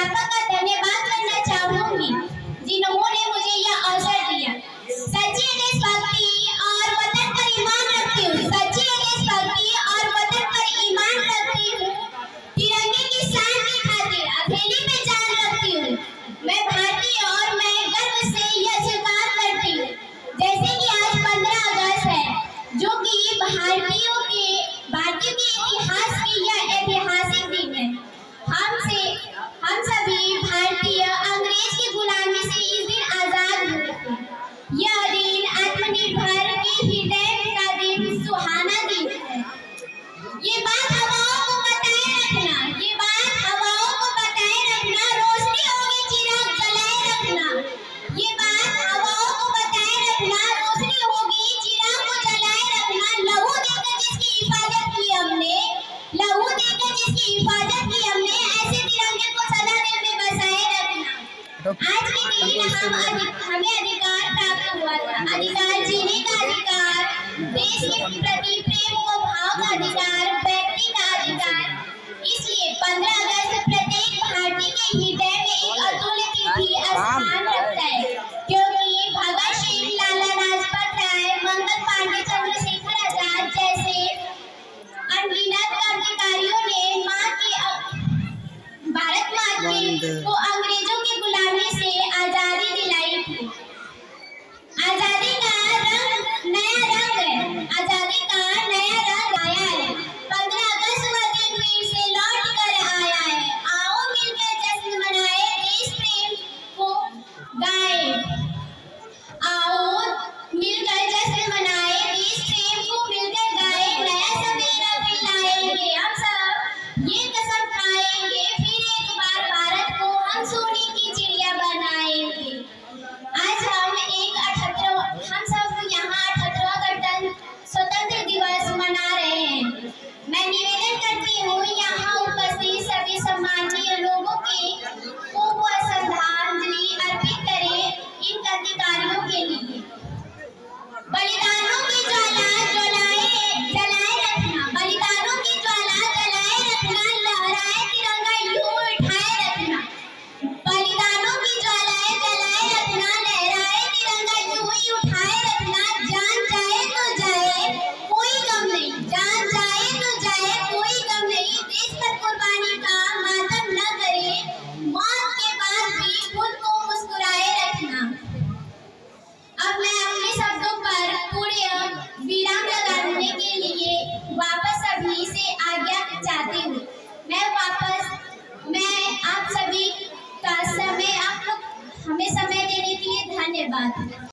प्राध्यापक का धन्यवाद करना चाहूंगी जिन्होंने मुझे यह अवसर दिया। सच्ची देशभक्ति और वतन पर ईमान रखती हूँ, सच्ची देशभक्ति और वतन पर ईमान रखती हूँ। तिरंगे की शान की खातिर हथेली पे जान रखती हूँ। मैं भारतीय और मैं गर्व से यह स्वीकार करती हूँ। जैसे कि आज 15 अगस्त है, जो कि भारतीयों के इतिहास की यह ऐतिहासिक दिन है। हम सभी भारतीय अंग्रेज की गुलामी से इस दिन आजाद हुए थे। यह दिन आत्मनिर्भर के हृदय का दिन, सुहाना दिन है। ये बात हवाओं को बताए रखना, ये बात हवाओं को बताए रखना, रोशनी होगी चिराग जलाए रखना। ये बात हवाओं को बताए रखना, रोशनी होगी चिराग को जलाए रखना। लहू देकर जिसकी हिफाजत की हमने, लहू देकर जिसकी हिफाजत की हमने, ऐसे तिरंगे को सदा दिल में बसाए रखना। आज के दिन हमें अधिकार प्राप्त हुआ था, अधिकार जीने का अधिकार, देश के प्रति प्रेम व भाव का अधिकार, व्यक्ति का अधिकार। इसलिए 15 अगस्त प्रत्येक भारतीय के हृदय में एक अतुल्य तिथि स्थान रखता है, क्योंकि भगत सिंह, लाला लाजपत राय, मंगल पांडे, चंद्रशेखर आजाद जैसे अनगिनत क्रांतिकारियों ने भारत माँ को अंग्रेजों की गुलामी से आजादी दिलाई थी। आजादी का नया रंग है, आजादी का नया रंग आया है। 15 अगस्त वह दिन फिर से लौट कर आया है। आओ मिलकर जश्न मनाए, देश प्रेम को गाए। आओ मिलकर जश्न मनाए, देश प्रेम को मिलकर गाए। नया सवेरा फिर लाएंगे हम सब, ये कसम खाएंगे, फिर एक बार भारत को हम सोने की चिड़िया बनाएंगे। आज हम सब यहाँ 78वां स्वतंत्र दिवस मना रहे हैं। मैं निवेदन करती हूँ यहाँ उपस्थित सभी सम्माननीय लोगों को श्रद्धांजलि अर्पित करें इन क्रांतिकारियों के लिए। बलिदानों की ज्वाला जलाए रखना, बलिदानों की ज्वाला जलाए रखना, लहराए तिरंगा यूं उठाए रखना। बलिदानों की ज्वालाएं जलाए रखना, लहराए तिरंगा यूं ही उठाए रखना। जान जाए तो जाए कोई गम नहीं, जान जाए तो जाए कोई गम नहीं। देश पर कुर्बानी का मातम न करे, मौत के बाद भी खुद को मुस्कुराए रखना। अब मैं अपने शब्दों पर पूरे विराम लगाने के लिए वापस सभी से आज्ञा चाहती हूँ। मैं आप सभी का समय, आप लोग हमें समय देने के लिए धन्यवाद।